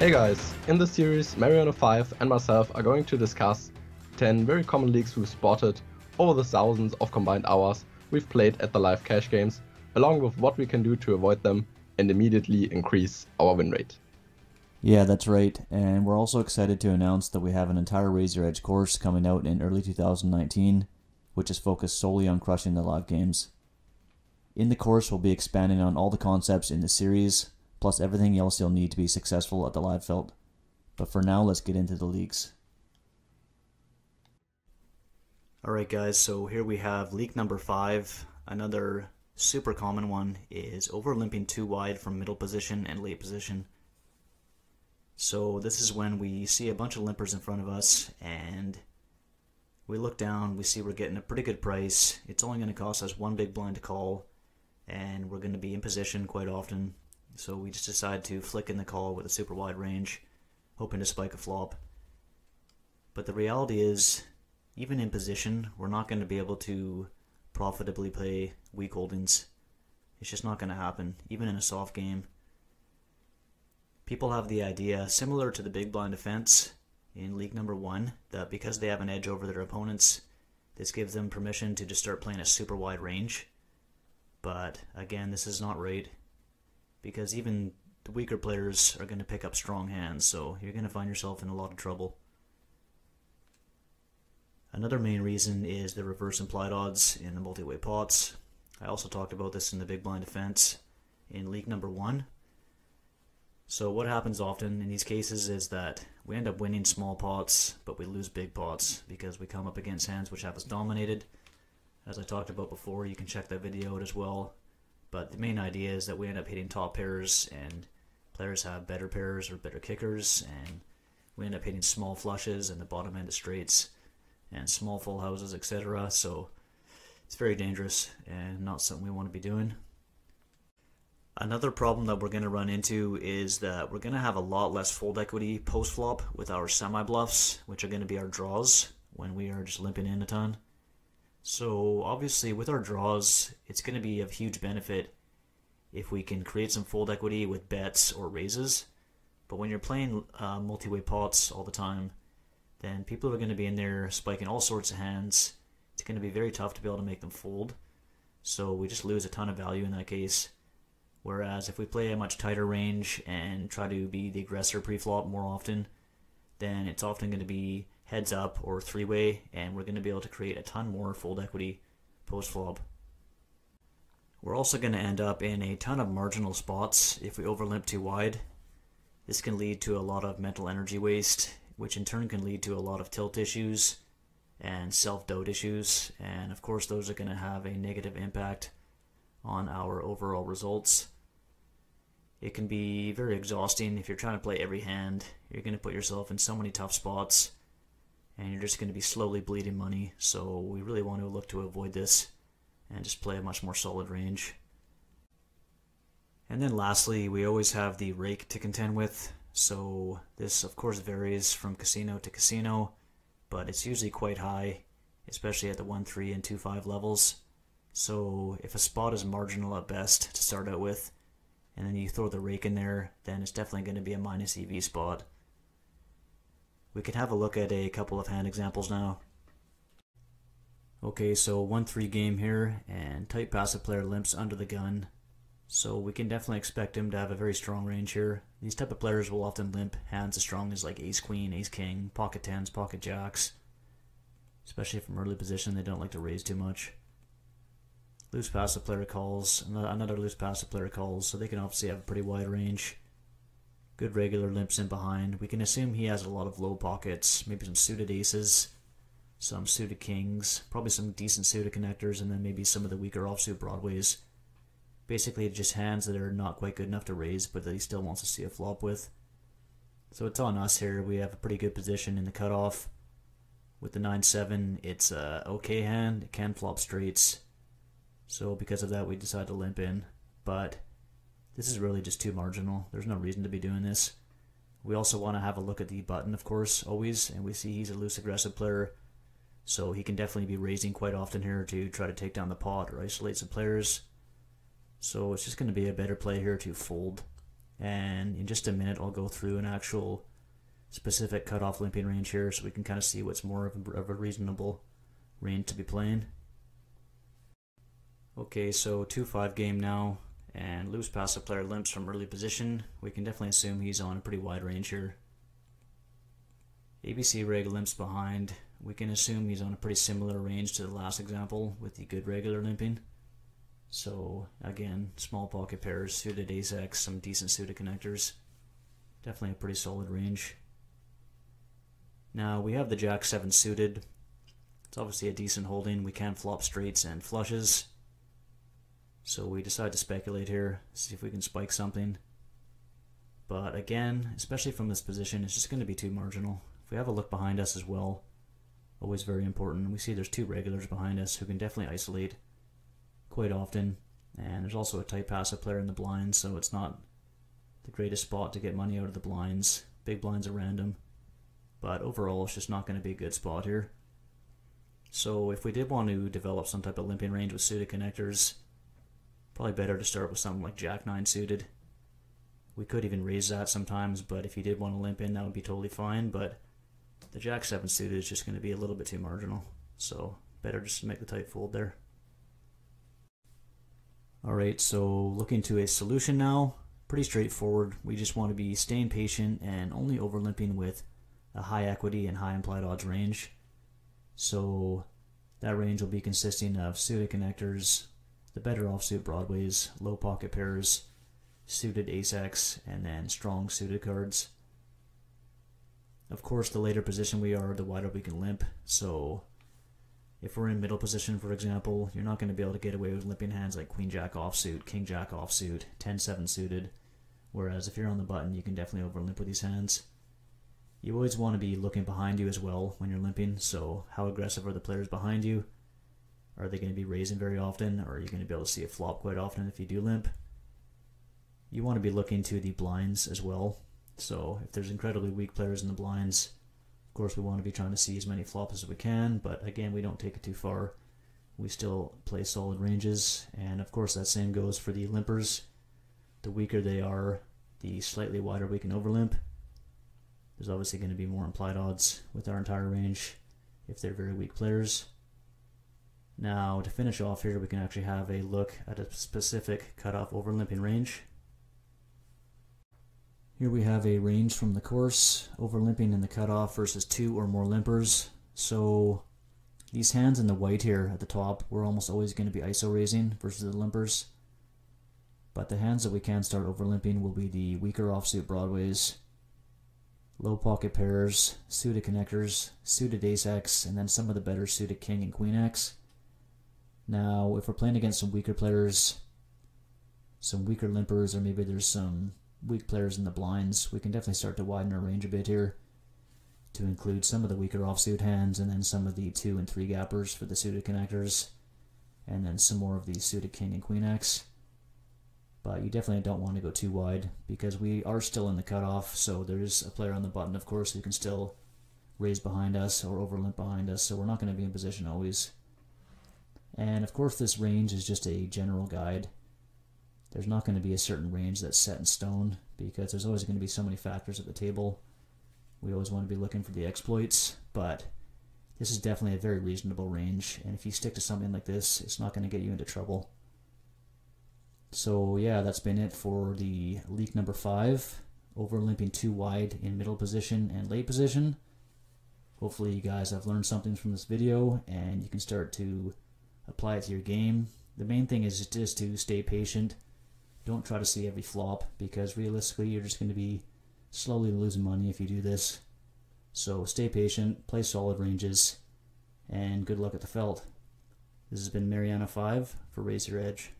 Hey guys, in this series, Mariano5 and myself are going to discuss 10 very common leaks we've spotted over the thousands of combined hours we've played at the live cash games, along with what we can do to avoid them and immediately increase our win rate. Yeah, that's right, and we're also excited to announce that we have an entire Raise Your Edge course coming out in early 2019, which is focused solely on crushing the live games. In the course, we'll be expanding on all the concepts in the series, plus everything else you'll need to be successful at the live felt. But for now, let's get into the leaks. Alright guys, so here we have leak number 5. Another super common one is overlimping too wide from middle position and late position. So this is when we see a bunch of limpers in front of us and we look down, we see we're getting a pretty good price. It's only going to cost us one big blind to call and we're going to be in position quite often. So we just decide to flick in the call with a super wide range, hoping to spike a flop. But the reality is, even in position, we're not going to be able to profitably play weak holdings. It's just not going to happen, even in a soft game. People have the idea, similar to the big blind defense in league number 1, that because they have an edge over their opponents, this gives them permission to just start playing a super wide range. But again, this is not right, because even the weaker players are going to pick up strong hands, so you're going to find yourself in a lot of trouble. Another main reason is the reverse implied odds in the multi-way pots. I also talked about this in the big blind defense in league number 1. So what happens often in these cases is that we end up winning small pots, but we lose big pots because we come up against hands which have us dominated. As I talked about before, you can check that video out as well. But the main idea is that we end up hitting top pairs and players have better pairs or better kickers, and we end up hitting small flushes and the bottom end of straights and small full houses, etc. So it's very dangerous and not something we want to be doing. Another problem that we're going to run into is that we're going to have a lot less fold equity post-flop with our semi-bluffs, which are going to be our draws when we are just limping in a ton. So obviously with our draws, it's going to be of huge benefit if we can create some fold equity with bets or raises. But when you're playing multi-way pots all the time, then people are going to be in there spiking all sorts of hands. It's going to be very tough to be able to make them fold. So we just lose a ton of value in that case. Whereas if we play a much tighter range and try to be the aggressor pre-flop more often, then it's often going to be heads up or three-way, and we're going to be able to create a ton more fold equity post-flop. We're also going to end up in a ton of marginal spots if we overlimp too wide. This can lead to a lot of mental energy waste, which in turn can lead to a lot of tilt issues and self-doubt issues, and of course those are going to have a negative impact on our overall results. It can be very exhausting if you're trying to play every hand. You're going to put yourself in so many tough spots and you're just going to be slowly bleeding money, so we really want to look to avoid this and just play a much more solid range. And then lastly, we always have the rake to contend with. So this of course varies from casino to casino, but it's usually quite high, especially at the 1-3 and 2-5 levels. So if a spot is marginal at best to start out with, and then you throw the rake in there, then it's definitely going to be a minus EV spot. We can have a look at a couple of hand examples now. Okay, so 1-3 game here, and tight passive player limps under the gun. So we can definitely expect him to have a very strong range here. These type of players will often limp hands as strong as like ace queen, ace king, pocket tens, pocket jacks. Especially from early position, they don't like to raise too much. Loose passive player calls, another loose passive player calls, so they can obviously have a pretty wide range. Good regular limps in behind. We can assume he has a lot of low pockets, maybe some suited aces, some suited kings, probably some decent suited connectors, and then maybe some of the weaker offsuit broadways. Basically just hands that are not quite good enough to raise, but that he still wants to see a flop with. So it's on us here. We have a pretty good position in the cutoff. With the 9-7, it's a okay hand. It can flop straights. So because of that, we decide to limp in. But this is really just too marginal. There's no reason to be doing this. We also want to have a look at the button, of course, always. And we see he's a loose aggressive player. So he can definitely be raising quite often here to try to take down the pot or isolate some players. So it's just going to be a better play here to fold. And in just a minute, I'll go through an actual specific cutoff limping range here so we can kind of see what's more of a reasonable range to be playing. Okay, so 2-5 game now, and loose passive player limps from early position. We can definitely assume he's on a pretty wide range here. ABC reg limps behind. We can assume he's on a pretty similar range to the last example with the good regular limping. So again, small pocket pairs, suited ace-x, some decent suited connectors. Definitely a pretty solid range. Now we have the Jack-7 suited. It's obviously a decent holding. We can flop straights and flushes. So we decide to speculate here, see if we can spike something. But again, especially from this position, it's just going to be too marginal. If we have a look behind us as well, always very important. We see there's two regulars behind us who can definitely isolate quite often. And there's also a tight passive player in the blinds, so it's not the greatest spot to get money out of the blinds. Big blinds are random. But overall, it's just not going to be a good spot here. So if we did want to develop some type of limping range with suited connectors, probably better to start with something like Jack-9 suited. We could even raise that sometimes, but if you did want to limp in, that would be totally fine. But the Jack-7 suited is just going to be a little bit too marginal. So better just to make the tight fold there. Alright, so looking to a solution now. Pretty straightforward. We just want to be staying patient and only overlimping with a high equity and high implied odds range. So that range will be consisting of suited connectors, the better offsuit broadways, low pocket pairs, suited ace-x, and then strong suited cards. Of course, the later position we are, the wider we can limp. So if we're in middle position, for example, you're not going to be able to get away with limping hands like Queen-Jack offsuit, King-Jack offsuit, 10-7 suited. Whereas if you're on the button, you can definitely overlimp with these hands. You always want to be looking behind you as well when you're limping, so how aggressive are the players behind you? Are they going to be raising very often, or are you going to be able to see a flop quite often if you do limp? You want to be looking to the blinds as well, so if there's incredibly weak players in the blinds, of course we want to be trying to see as many flops as we can, but again, we don't take it too far. We still play solid ranges, and of course that same goes for the limpers. The weaker they are, the slightly wider we can overlimp. There's obviously going to be more implied odds with our entire range if they're very weak players. Now, to finish off here, we can actually have a look at a specific cutoff overlimping range. Here we have a range from the course, overlimping in the cutoff versus 2 or more limpers. So these hands in the white here at the top, we're almost always going to be ISO raising versus the limpers. But the hands that we can start overlimping will be the weaker offsuit broadways, low pocket pairs, suited connectors, suited ace-x, and then some of the better suited king and queen-x. Now, if we're playing against some weaker players, some weaker limpers, or maybe there's some weak players in the blinds, we can definitely start to widen our range a bit here to include some of the weaker offsuit hands and then some of the 2 and 3 gappers for the suited connectors, and then some more of the suited king and queen-x. But you definitely don't want to go too wide because we are still in the cutoff, so there's a player on the button, of course, who can still raise behind us or overlimp behind us, so we're not going to be in position always. And of course this range is just a general guide. There's not going to be a certain range that's set in stone because there's always going to be so many factors at the table. We always want to be looking for the exploits, but this is definitely a very reasonable range, and if you stick to something like this, it's not going to get you into trouble. So yeah, that's been it for the leak number 5, overlimping too wide in middle position and late position. Hopefully you guys have learned something from this video and you can start to apply it to your game. The main thing is just to stay patient. Don't try to see every flop because realistically you're just going to be slowly losing money if you do this. So stay patient, play solid ranges, and good luck at the felt. This has been Mariana5 for Raise Your Edge.